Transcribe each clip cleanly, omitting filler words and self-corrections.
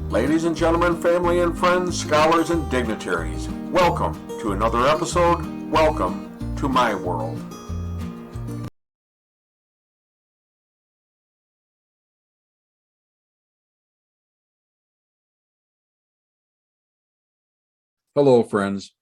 Ladies and gentlemen, family and friends, scholars and dignitaries, welcome to another episode. Welcome to my world. Hello, friends.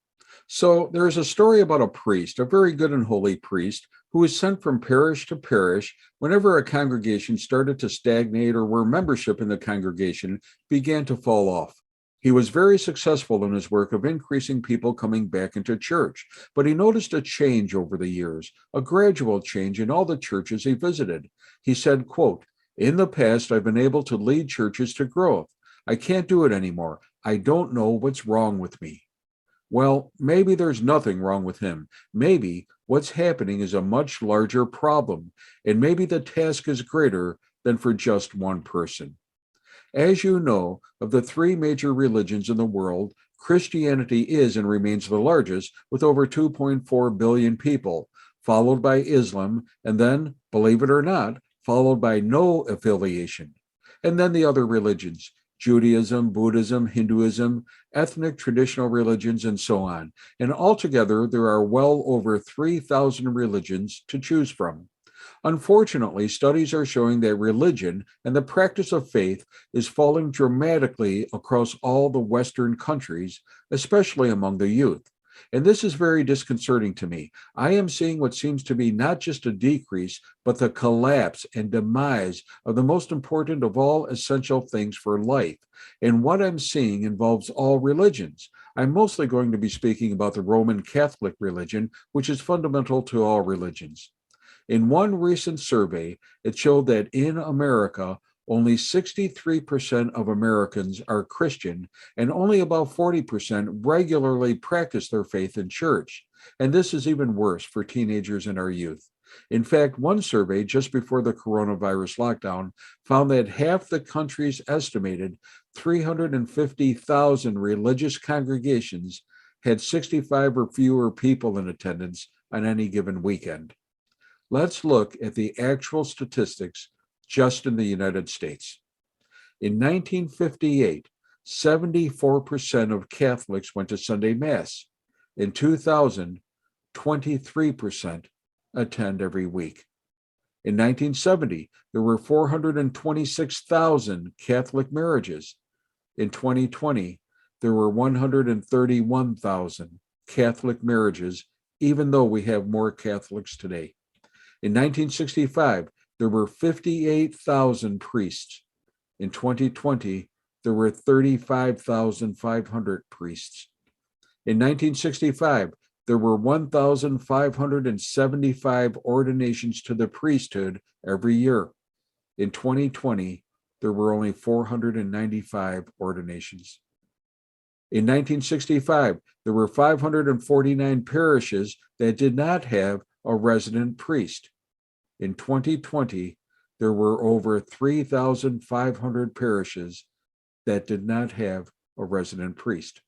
So there is a story about a priest, a very good and holy priest, who was sent from parish to parish whenever a congregation started to stagnate or where membership in the congregation began to fall off. He was very successful in his work of increasing people coming back into church, but he noticed a change over the years, a gradual change in all the churches he visited. He said, quote, "In the past, I've been able to lead churches to growth. I can't do it anymore. I don't know what's wrong with me." Well, maybe there's nothing wrong with him. Maybe what's happening is a much larger problem, and maybe the task is greater than for just one person. As you know, of the three major religions in the world, Christianity is and remains the largest, with over 2.4 billion people, followed by Islam, and then, believe it or not, followed by no affiliation. And then the other religions, Judaism, Buddhism, Hinduism, ethnic traditional religions, and so on. And altogether, there are well over 3,000 religions to choose from. Unfortunately, studies are showing that religion and the practice of faith is falling dramatically across all the Western countries, especially among the youth. And this is very disconcerting to me. I am seeing what seems to be not just a decrease, but the collapse and demise of the most important of all essential things for life. And what I'm seeing involves all religions. I'm mostly going to be speaking about the Roman Catholic religion, which is fundamental to all religions. In one recent survey, it showed that in America, only 63% of Americans are Christian, and only about 40% regularly practice their faith in church. And this is even worse for teenagers and our youth. In fact, one survey just before the coronavirus lockdown found that half the country's estimated 350,000 religious congregations had 65 or fewer people in attendance on any given weekend. Let's look at the actual statistics just in the United States. In 1958, 74% of Catholics went to Sunday Mass. In 2000, 23% attend every week. In 1970, there were 426,000 Catholic marriages. In 2020, there were 131,000 Catholic marriages, even though we have more Catholics today. In 1965, there were 58,000 priests. In 2020, there were 35,500 priests. In 1965, there were 1,575 ordinations to the priesthood every year. In 2020, there were only 495 ordinations. In 1965, there were 549 parishes that did not have a resident priest. In 2020, there were over 3,500 parishes that did not have a resident priest.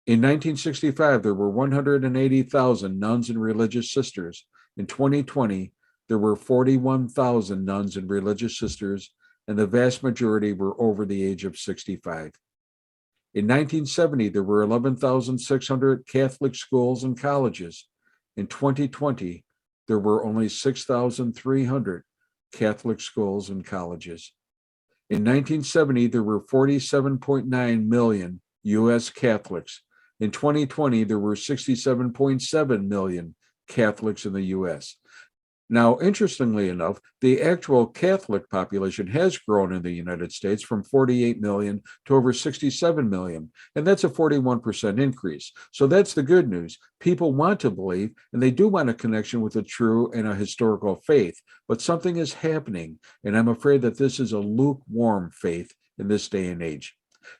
In 1965, there were 180,000 nuns and religious sisters. In 2020, there were 41,000 nuns and religious sisters, and the vast majority were over the age of 65. In 1970, there were 11,600 Catholic schools and colleges. In 2020, there were only 6,300 Catholic schools and colleges. In 1970, there were 47.9 million U.S. Catholics. In 2020, there were 67.7 million Catholics in the U.S. Now, interestingly enough, the actual Catholic population has grown in the United States from 48 million to over 67 million, and that's a 41% increase. So that's the good news. People want to believe, and they do want a connection with a true and a historical faith, but something is happening, and I'm afraid that this is a lukewarm faith in this day and age.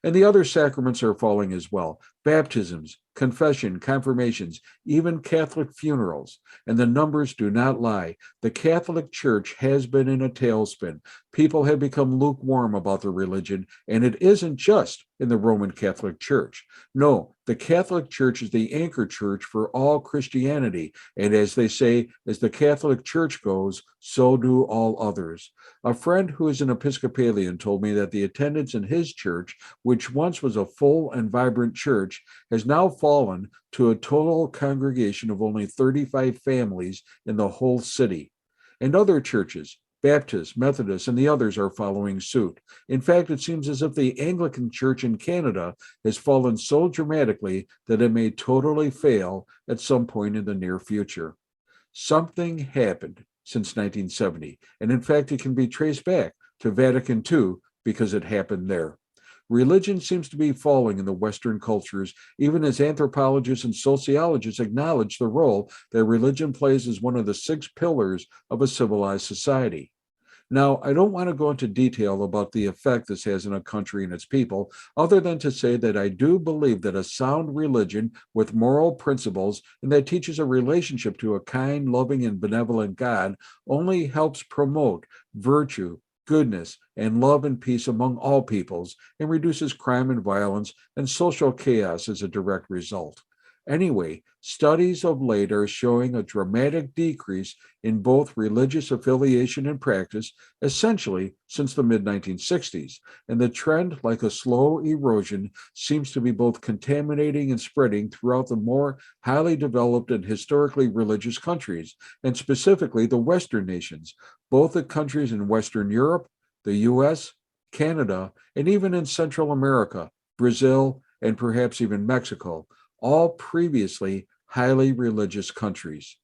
And the other sacraments are falling as well. Baptisms, confession, confirmations, even Catholic funerals. And the numbers do not lie. The Catholic Church has been in a tailspin. People have become lukewarm about their religion, and it isn't just in the Roman Catholic Church. No, the Catholic Church is the anchor church for all Christianity. And as they say, as the Catholic Church goes, so do all others. A friend who is an Episcopalian told me that the attendance in his church, which once was a full and vibrant church, has now fallen to a total congregation of only 35 families in the whole city. And other churches, Baptists, Methodists, and the others are following suit. In fact, it seems as if the Anglican Church in Canada has fallen so dramatically that it may totally fail at some point in the near future. Something happened since 1970, and in fact, it can be traced back to Vatican II because it happened there. Religion seems to be falling in the Western cultures, even as anthropologists and sociologists acknowledge the role that religion plays as one of the 6 pillars of a civilized society. Now, I don't want to go into detail about the effect this has on a country and its people, other than to say that I do believe that a sound religion with moral principles and that teaches a relationship to a kind, loving, and benevolent God only helps promote virtue, goodness, and love and peace among all peoples, and reduces crime and violence and social chaos as a direct result. Anyway, studies of late are showing a dramatic decrease in both religious affiliation and practice, essentially since the mid-1960s, and the trend, like a slow erosion, seems to be both contaminating and spreading throughout the more highly developed and historically religious countries, and specifically the Western nations, both the countries in Western Europe, the US, Canada, and even in Central America, Brazil, and perhaps even Mexico, all previously highly religious countries.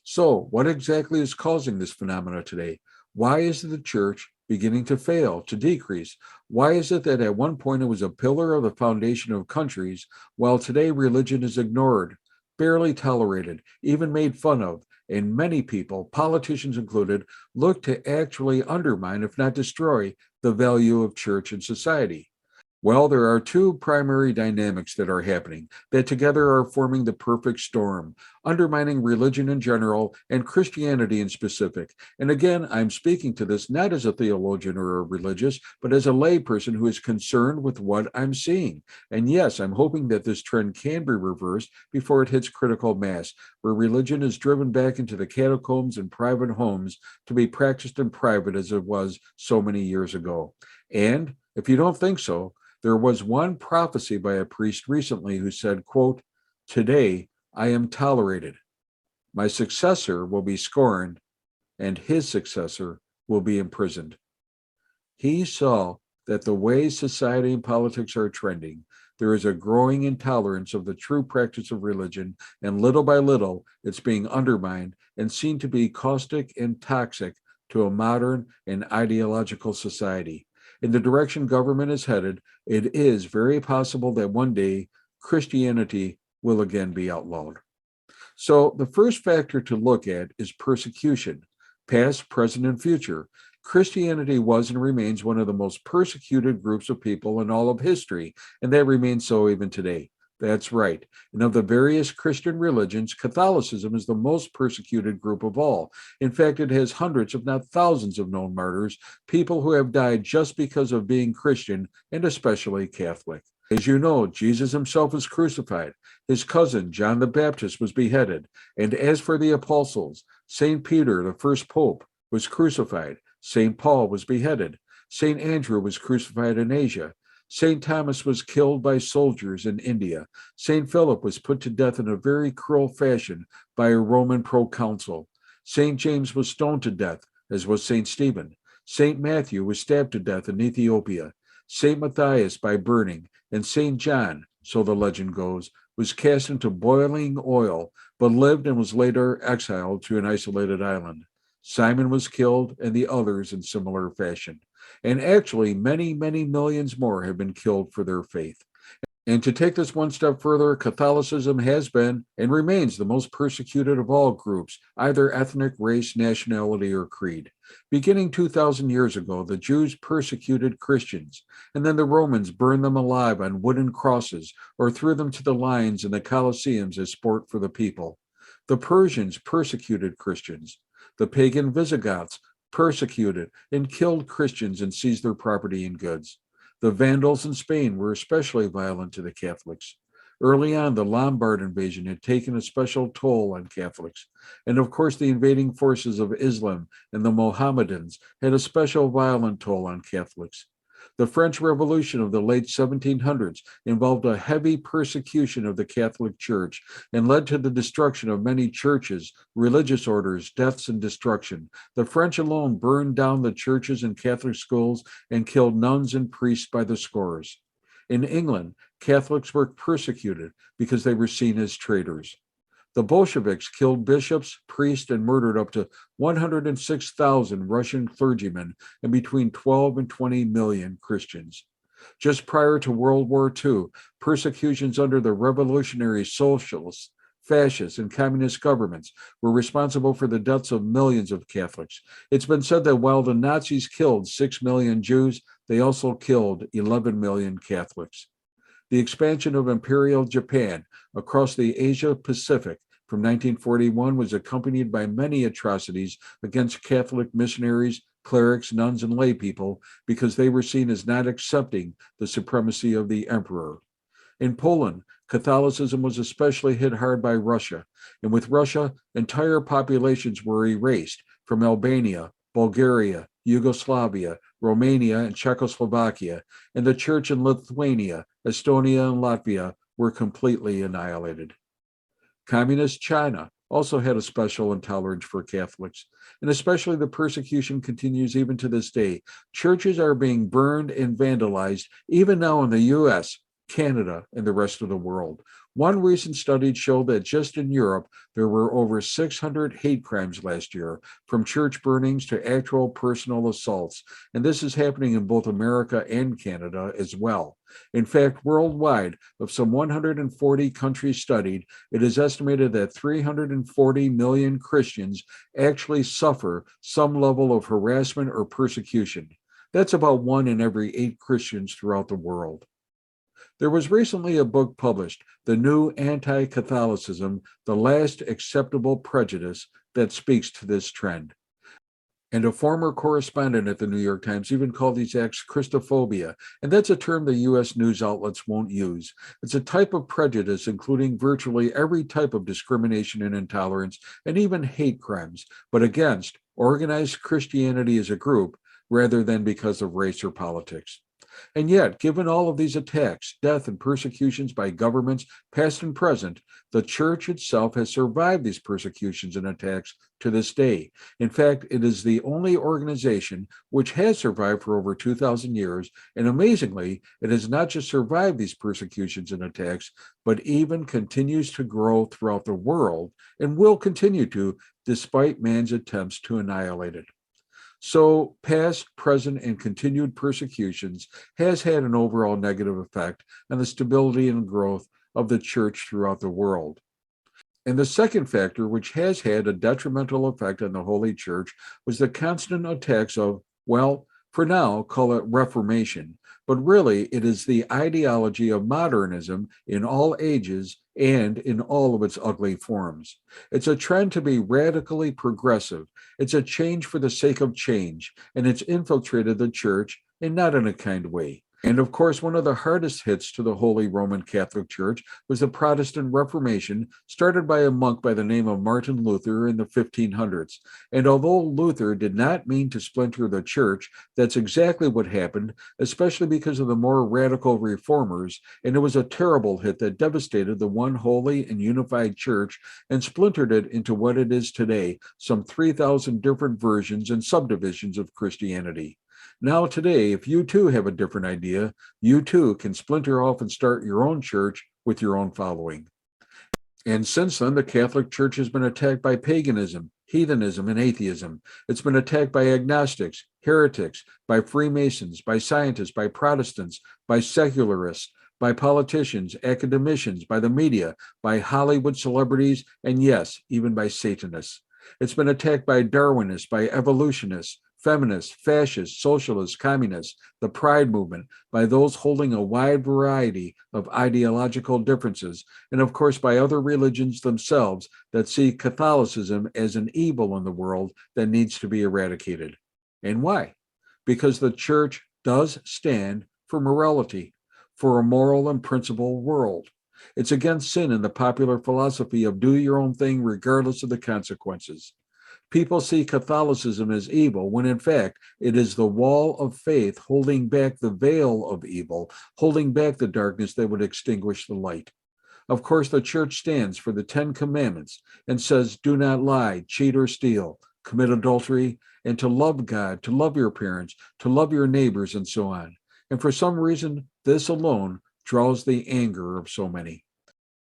So, what exactly is causing this phenomena today? Why is the church beginning to fail, to decrease? Why is it that at one point it was a pillar of the foundation of countries, while today religion is ignored, barely tolerated, even made fun of, and many people, politicians included, look to actually undermine, if not destroy, the value of church and society? Well, there are 2 primary dynamics that are happening that together are forming the perfect storm, undermining religion in general and Christianity in specific. And again, I'm speaking to this not as a theologian or a religious, but as a layperson who is concerned with what I'm seeing. And yes, I'm hoping that this trend can be reversed before it hits critical mass, where religion is driven back into the catacombs and private homes to be practiced in private as it was so many years ago. And if you don't think so, there was one prophecy by a priest recently who said, quote, "Today I am tolerated. My successor will be scorned, and his successor will be imprisoned." He saw that the way society and politics are trending, there is a growing intolerance of the true practice of religion, and little by little, it's being undermined and seen to be caustic and toxic to a modern and ideological society. In the direction government is headed, it is very possible that one day Christianity will again be outlawed. So the first factor to look at is persecution, past, present, and future. Christianity was and remains one of the most persecuted groups of people in all of history, and that remains so even today. That's right. And of the various Christian religions, Catholicism is the most persecuted group of all. In fact, it has hundreds, if not thousands, of known martyrs, people who have died just because of being Christian, and especially Catholic. As you know, Jesus himself was crucified. His cousin, John the Baptist, was beheaded. And as for the apostles, St. Peter, the first pope, was crucified. St. Paul was beheaded. St. Andrew was crucified in Asia. St. Thomas was killed by soldiers in India. St. Philip was put to death in a very cruel fashion by a Roman proconsul. St. James was stoned to death, as was St. Stephen. St. Matthew was stabbed to death in Ethiopia. St. Matthias by burning, and St. John, so the legend goes, was cast into boiling oil, but lived and was later exiled to an isolated island. Simon was killed, and the others in similar fashion. And actually, many, many millions more have been killed for their faith. And to take this one step further, Catholicism has been and remains the most persecuted of all groups, either ethnic, race, nationality, or creed. Beginning 2,000 years ago, the Jews persecuted Christians, and then the Romans burned them alive on wooden crosses or threw them to the lions in the Colosseums as sport for the people. The Persians persecuted Christians. The pagan Visigoths persecuted and killed Christians and seized their property and goods. The Vandals in Spain were especially violent to the Catholics. Early on, the Lombard invasion had taken a special toll on Catholics. And of course, the invading forces of Islam and the Mohammedans had a special violent toll on Catholics. The French Revolution of the late 1700s involved a heavy persecution of the Catholic Church and led to the destruction of many churches, religious orders, deaths, and destruction. The French alone burned down the churches and Catholic schools and killed nuns and priests by the scores. In England, Catholics were persecuted because they were seen as traitors. The Bolsheviks killed bishops, priests, and murdered up to 106,000 Russian clergymen and between 12 and 20 million Christians. Just prior to World War II, persecutions under the revolutionary socialists, fascist, and communist governments were responsible for the deaths of millions of Catholics. It's been said that while the Nazis killed 6 million Jews, they also killed 11 million Catholics. The expansion of Imperial Japan across the Asia Pacific from 1941 was accompanied by many atrocities against Catholic missionaries, clerics, nuns, and lay people because they were seen as not accepting the supremacy of the emperor. In Poland, Catholicism was especially hit hard by Russia, and with Russia, entire populations were erased from Albania, Bulgaria, Yugoslavia, Romania, and Czechoslovakia, and the church in Lithuania, Estonia, and Latvia were completely annihilated. Communist China also had a special intolerance for Catholics, and especially the persecution continues even to this day. Churches are being burned and vandalized even now in the US, Canada, and the rest of the world. One recent study showed that just in Europe, there were over 600 hate crimes last year, from church burnings to actual personal assaults. And this is happening in both America and Canada as well. In fact, worldwide, of some 140 countries studied, it is estimated that 340 million Christians actually suffer some level of harassment or persecution. That's about 1 in every 8 Christians throughout the world. There was recently a book published, The New Anti-Catholicism, The Last Acceptable Prejudice, that speaks to this trend. And a former correspondent at the New York Times even called these acts Christophobia, and that's a term the U.S. news outlets won't use. It's a type of prejudice including virtually every type of discrimination and intolerance, and even hate crimes, but against organized Christianity as a group rather than because of race or politics. And yet, given all of these attacks, death, and persecutions by governments, past and present, the church itself has survived these persecutions and attacks to this day. In fact, it is the only organization which has survived for over 2,000 years, and amazingly, it has not just survived these persecutions and attacks, but even continues to grow throughout the world and will continue to, despite man's attempts to annihilate it. So past, present, and continued persecutions has had an overall negative effect on the stability and growth of the church throughout the world. And the second factor, which has had a detrimental effect on the Holy Church, was the constant attacks of, well, for now, call it Reformation, but really it is the ideology of modernism in all ages and in all of its ugly forms. It's a trend to be radically progressive. It's a change for the sake of change, and it's infiltrated the church, and not in a kind way. And of course, one of the hardest hits to the Holy Roman Catholic Church was the Protestant Reformation, started by a monk by the name of Martin Luther in the 1500s. And although Luther did not mean to splinter the church, that's exactly what happened, especially because of the more radical reformers, and it was a terrible hit that devastated the one holy and unified church and splintered it into what it is today, some 3,000 different versions and subdivisions of Christianity. Now today, if you too have a different idea, you too can splinter off and start your own church with your own following. And since then, the Catholic Church has been attacked by paganism, heathenism, and atheism. It's been attacked by agnostics, heretics, by Freemasons, by scientists, by Protestants, by secularists, by politicians, academicians, by the media, by Hollywood celebrities, and yes, even by Satanists. It's been attacked by Darwinists, by evolutionists, feminists, fascists, socialists, communists, the Pride movement, by those holding a wide variety of ideological differences, and of course by other religions themselves that see Catholicism as an evil in the world that needs to be eradicated. And why? Because the church does stand for morality, for a moral and principled world. It's against sin and the popular philosophy of do your own thing regardless of the consequences. People see Catholicism as evil when in fact it is the wall of faith holding back the veil of evil, holding back the darkness that would extinguish the light. Of course, the church stands for the 10 Commandments and says, do not lie, cheat, or steal, commit adultery, and to love God, to love your parents, to love your neighbors, and so on. And for some reason, this alone draws the anger of so many.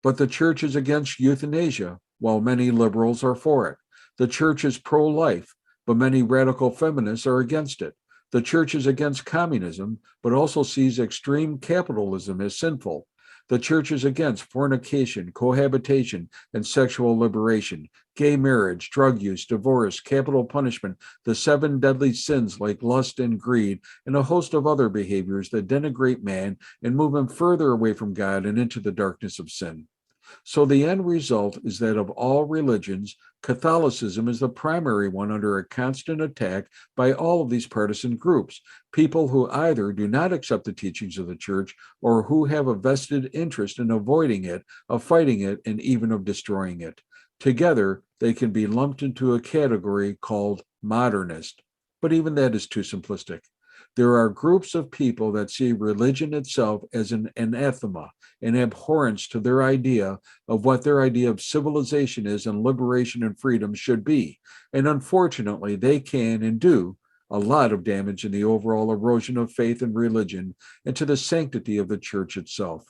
But the church is against euthanasia, while many liberals are for it. The church is pro-life, but many radical feminists are against it. The church is against communism, but also sees extreme capitalism as sinful. The church is against fornication, cohabitation, and sexual liberation, gay marriage, drug use, divorce, capital punishment, the 7 deadly sins like lust and greed, and a host of other behaviors that denigrate man and move him further away from God and into the darkness of sin. So the end result is that of all religions, Catholicism is the primary one under a constant attack by all of these partisan groups, people who either do not accept the teachings of the church or who have a vested interest in avoiding it, of fighting it, and even of destroying it. Together, they can be lumped into a category called modernist, but even that is too simplistic. There are groups of people that see religion itself as an anathema, an abhorrence to their idea of what their idea of civilization is and liberation and freedom should be. And unfortunately, they can and do a lot of damage in the overall erosion of faith and religion and to the sanctity of the church itself.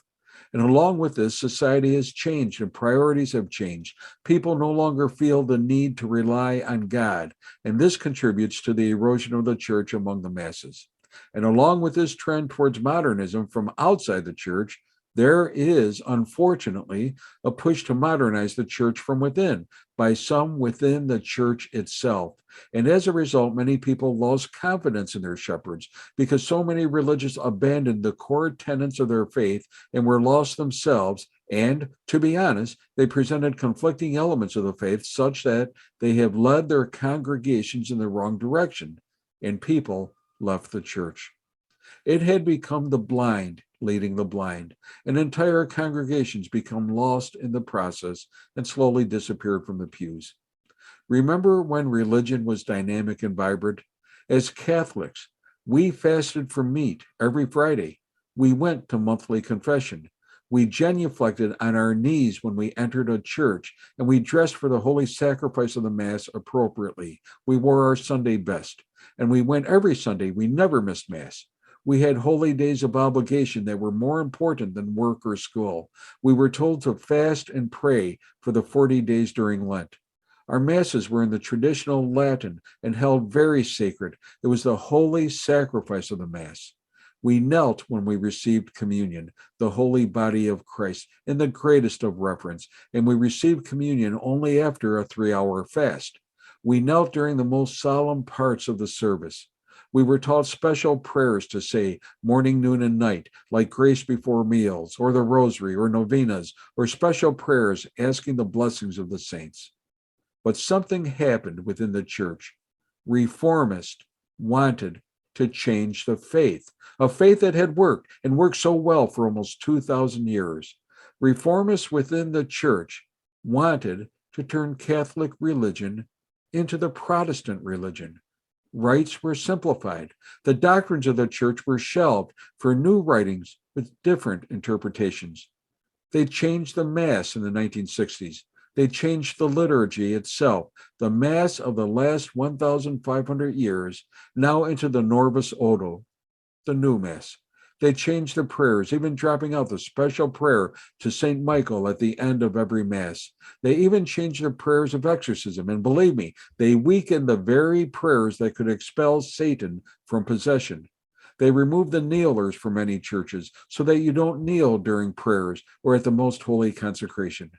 And along with this, society has changed and priorities have changed. People no longer feel the need to rely on God, and this contributes to the erosion of the church among the masses. And along with this trend towards modernism from outside the church, there is, unfortunately, a push to modernize the church from within by some within the church itself. And as a result, many people lost confidence in their shepherds because so many religious abandoned the core tenets of their faith and were lost themselves. And to be honest, they presented conflicting elements of the faith such that they have led their congregations in the wrong direction, and people left the church. It had become the blind leading the blind, and entire congregations become lost in the process and slowly disappeared from the pews. Remember when religion was dynamic and vibrant? As Catholics, we fasted from meat every Friday. We went to monthly confession. We genuflected on our knees when we entered a church, and we dressed for the holy sacrifice of the Mass appropriately. We wore our Sunday best, and we went every Sunday. We never missed Mass. We had holy days of obligation that were more important than work or school. We were told to fast and pray for the 40 days during Lent. Our masses were in the traditional Latin and held very sacred. It was the holy sacrifice of the Mass. We knelt when we received communion, the holy body of Christ, in the greatest of reverence, and we received communion only after a 3-hour fast. We knelt during the most solemn parts of the service. We were taught special prayers to say morning, noon, and night, like grace before meals, or the rosary, or novenas, or special prayers asking the blessings of the saints. But something happened within the church. Reformists wanted to change the faith, a faith that had worked and worked so well for almost 2,000 years. Reformists within the church wanted to turn Catholic religion into the Protestant religion. Rites were simplified. The doctrines of the church were shelved for new writings with different interpretations. They changed the Mass in the 1960s. They changed the liturgy itself, the Mass of the last 1,500 years, now into the Norvis Ordo, the new Mass. They changed the prayers, even dropping out the special prayer to St. Michael at the end of every Mass. They even changed the prayers of exorcism, and believe me, they weakened the very prayers that could expel Satan from possession. They removed the kneelers from many churches so that you don't kneel during prayers or at the most holy consecration.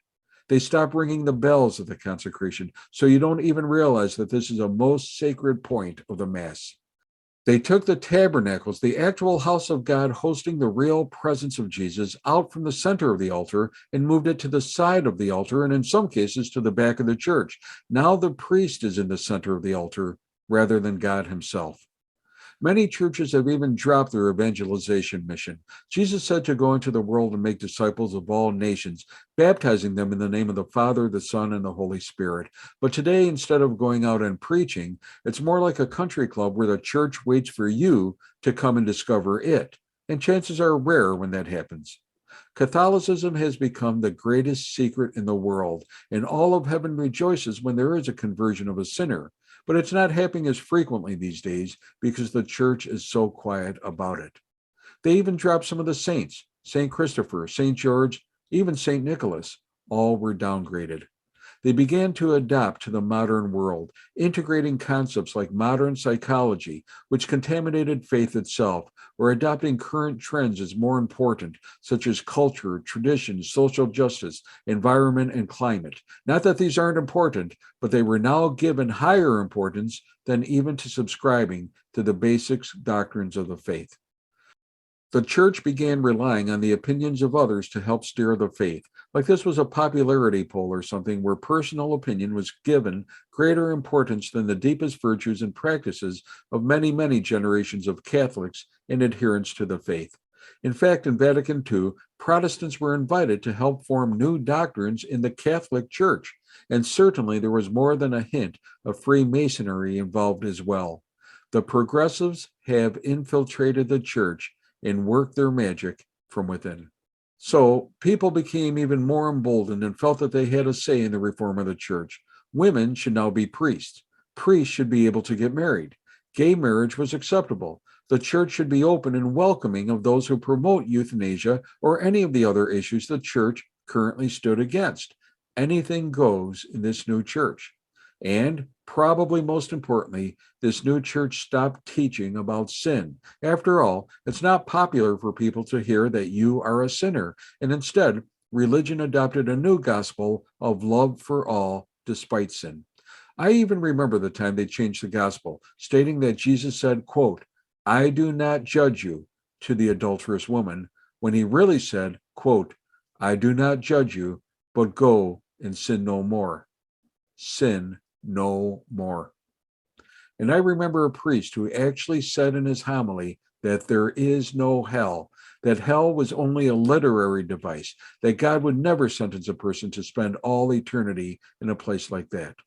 They stopped ringing the bells of the consecration so you don't even realize that this is a most sacred point of the Mass. They took the tabernacles, the actual house of God hosting the real presence of Jesus, out from the center of the altar and moved it to the side of the altar, and in some cases to the back of the church. Now the priest is in the center of the altar rather than God himself. Many churches have even dropped their evangelization mission. Jesus said to go into the world and make disciples of all nations, baptizing them in the name of the Father, the Son, and the Holy Spirit. But today, instead of going out and preaching, it's more like a country club where the church waits for you to come and discover it. And chances are rare when that happens. Catholicism has become the greatest secret in the world, and all of heaven rejoices when there is a conversion of a sinner. But it's not happening as frequently these days because the church is so quiet about it. They even dropped some of the saints. St. Christopher, St. George, even St. Nicholas, all were downgraded. They began to adapt to the modern world, integrating concepts like modern psychology, which contaminated faith itself, or adopting current trends as more important, such as culture, tradition, social justice, environment, and climate. Not that these aren't important, but they were now given higher importance than even to subscribing to the basic doctrines of the faith. The church began relying on the opinions of others to help steer the faith, like this was a popularity poll or something where personal opinion was given greater importance than the deepest virtues and practices of many, many generations of Catholics and adherents to the faith. In fact, in Vatican II, Protestants were invited to help form new doctrines in the Catholic Church, and certainly there was more than a hint of Freemasonry involved as well. The progressives have infiltrated the church and work their magic from within. So people became even more emboldened and felt that they had a say in the reform of the church. Women should now be priests. Priests should be able to get married. Gay marriage was acceptable. The church should be open and welcoming of those who promote euthanasia or any of the other issues the church currently stood against. Anything goes in this new church. And probably most importantly, this new church stopped teaching about sin. After all, it's not popular for people to hear that you are a sinner, and instead, religion adopted a new gospel of love for all despite sin. I even remember the time they changed the gospel, stating that Jesus said, quote, "I do not judge you," to the adulterous woman, when he really said, quote, "I do not judge you, but go and sin no more." Sin no more. And I remember a priest who actually said in his homily that there is no hell, that hell was only a literary device, that God would never sentence a person to spend all eternity in a place like that.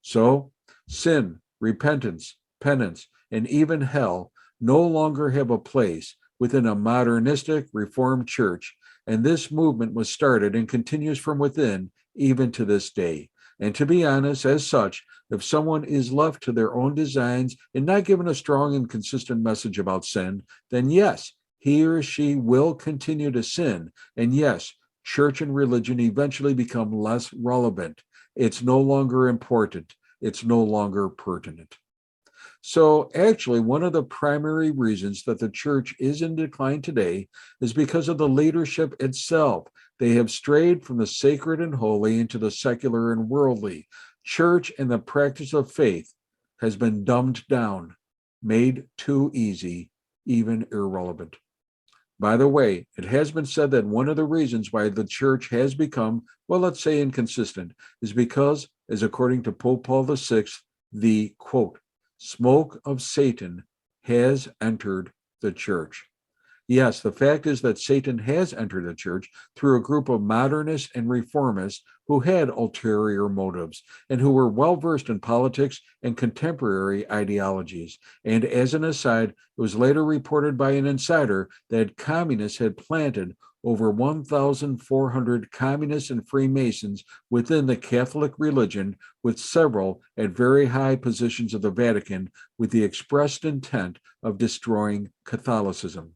So, sin, repentance, penance, and even hell no longer have a place within a modernistic Reformed church, and this movement was started and continues from within even to this day. And to be honest, as such, if someone is left to their own designs and not given a strong and consistent message about sin, then yes, he or she will continue to sin. And yes, church and religion eventually become less relevant. It's no longer important. It's no longer pertinent. So actually, one of the primary reasons that the church is in decline today is because of the leadership itself. They have strayed from the sacred and holy into the secular and worldly. Church and the practice of faith has been dumbed down, made too easy, even irrelevant. By the way, it has been said that one of the reasons why the church has become, well, let's say inconsistent, is because, as according to Pope Paul VI, the, quote, "smoke of Satan has entered the church." Yes, the fact is that Satan has entered the church through a group of modernists and reformists who had ulterior motives and who were well versed in politics and contemporary ideologies. And as an aside, it was later reported by an insider that communists had planted over 1,400 communists and Freemasons within the Catholic religion, with several at very high positions of the Vatican, with the expressed intent of destroying Catholicism.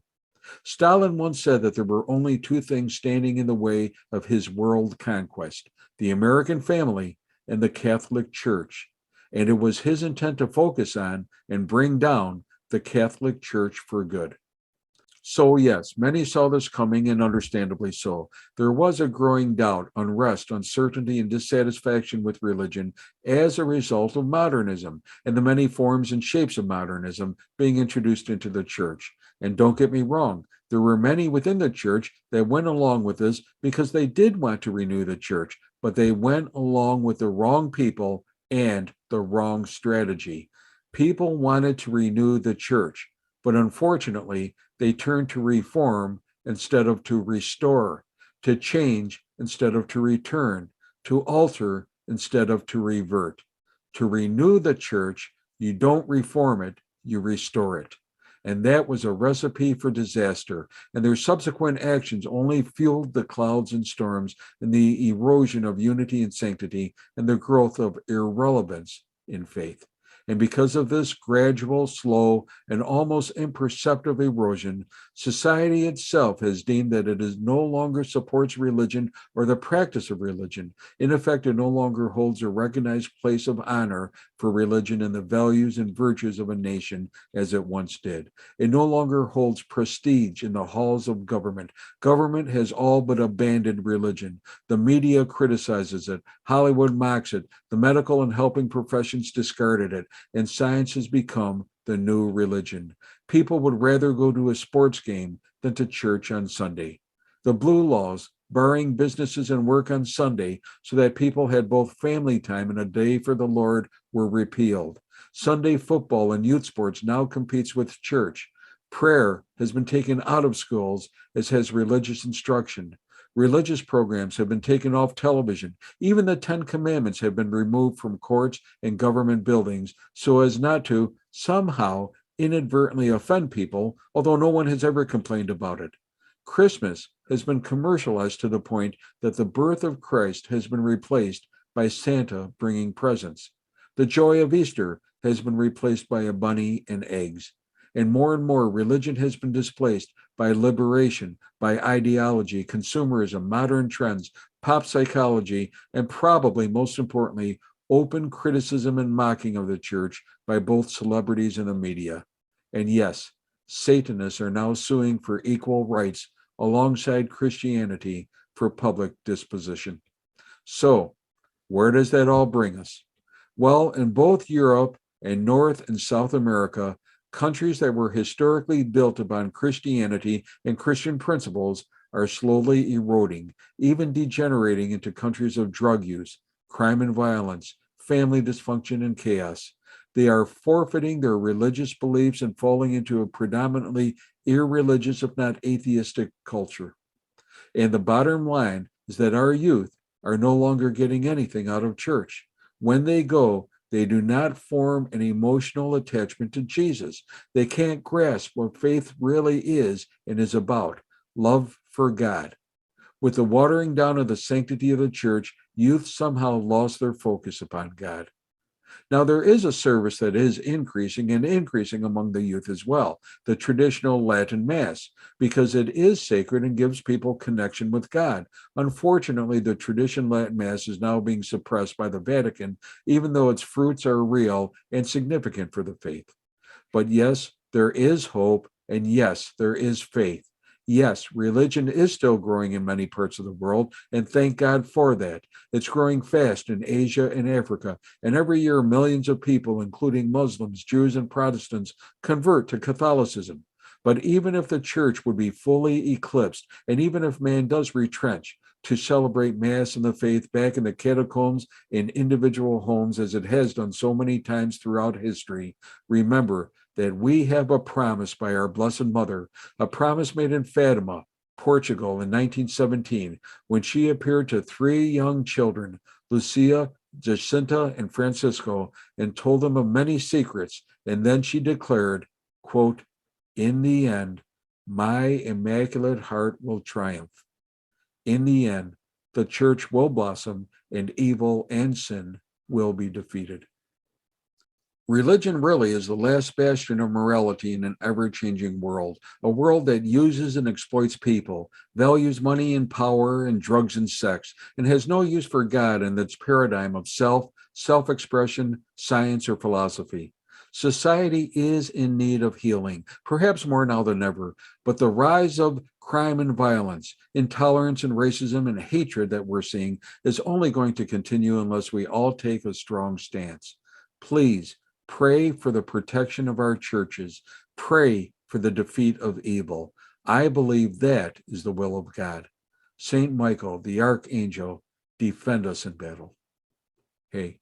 Stalin once said that there were only two things standing in the way of his world conquest: the American family and the Catholic Church. And it was his intent to focus on and bring down the Catholic Church for good. So, yes, many saw this coming, and understandably so. There was a growing doubt, unrest, uncertainty, and dissatisfaction with religion as a result of modernism and the many forms and shapes of modernism being introduced into the church. And don't get me wrong, there were many within the church that went along with this because they did want to renew the church, but they went along with the wrong people and the wrong strategy. People wanted to renew the church, but unfortunately, they turned to reform instead of to restore, to change instead of to return, to alter instead of to revert. To renew the church, you don't reform it, you restore it. And that was a recipe for disaster. And their subsequent actions only fueled the clouds and storms and the erosion of unity and sanctity and the growth of irrelevance in faith. And because of this gradual, slow, and almost imperceptible erosion, society itself has deemed that it is no longer supports religion or the practice of religion. In effect, it no longer holds a recognized place of honor for religion and the values and virtues of a nation as it once did. It no longer holds prestige in the halls of government. Government has all but abandoned religion. The media criticizes it. Hollywood mocks it. The medical and helping professions discarded it, and science has become the new religion. People would rather go to a sports game than to church on Sunday. The blue laws, barring businesses and work on Sunday so that people had both family time and a day for the Lord, were repealed. Sunday football and youth sports now competes with church. Prayer has been taken out of schools, as has religious instruction. Religious programs have been taken off television. Even the Ten Commandments have been removed from courts and government buildings so as not to somehow inadvertently offend people, although no one has ever complained about it. Christmas has been commercialized to the point that the birth of Christ has been replaced by Santa bringing presents. The joy of Easter has been replaced by a bunny and eggs. And more, religion has been displaced by liberation, by ideology, consumerism, modern trends, pop psychology, and probably most importantly, open criticism and mocking of the church by both celebrities and the media. And yes, Satanists are now suing for equal rights alongside Christianity for public disposition. So, where does that all bring us? Well, in both Europe and North and South America, countries that were historically built upon Christianity and Christian principles are slowly eroding, even degenerating into countries of drug use, crime and violence, family dysfunction, and chaos. They are forfeiting their religious beliefs and falling into a predominantly irreligious, if not atheistic, culture. And the bottom line is that our youth are no longer getting anything out of church. When they go, they do not form an emotional attachment to Jesus. They can't grasp what faith really is and is about: love for God. With the watering down of the sanctity of the church, youth somehow lost their focus upon God. Now, there is a service that is increasing and increasing among the youth as well, the traditional Latin Mass, because it is sacred and gives people connection with God. Unfortunately, the traditional Latin Mass is now being suppressed by the Vatican, even though its fruits are real and significant for the faith. But yes, there is hope, and yes, there is faith. Yes, religion is still growing in many parts of the world, and thank God for that. It's growing fast in Asia and Africa, and every year millions of people, including Muslims, Jews, and Protestants, convert to Catholicism. But even if the church would be fully eclipsed, and even if man does retrench to celebrate Mass and the faith back in the catacombs in individual homes, as it has done so many times throughout history, remember that we have a promise by our Blessed Mother, a promise made in Fatima, Portugal in 1917, when she appeared to three young children, Lucia, Jacinta, and Francisco, and told them of many secrets. And then she declared, quote, "In the end, my immaculate heart will triumph. In the end, the church will blossom and evil and sin will be defeated." Religion really is the last bastion of morality in an ever-changing world, a world that uses and exploits people, values money and power and drugs and sex, and has no use for God and its paradigm of self-expression, science, or philosophy. Society is in need of healing, perhaps more now than ever, but the rise of crime and violence, intolerance and racism and hatred that we're seeing is only going to continue unless we all take a strong stance. Please, pray for the protection of our churches. Pray for the defeat of evil. I believe that is the will of God. Saint Michael, the archangel, defend us in battle. Hey,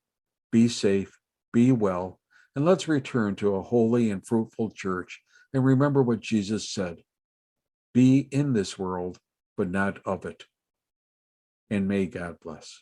be safe, be well, and let's return to a holy and fruitful church and remember what Jesus said: be in this world, but not of it. And may God bless.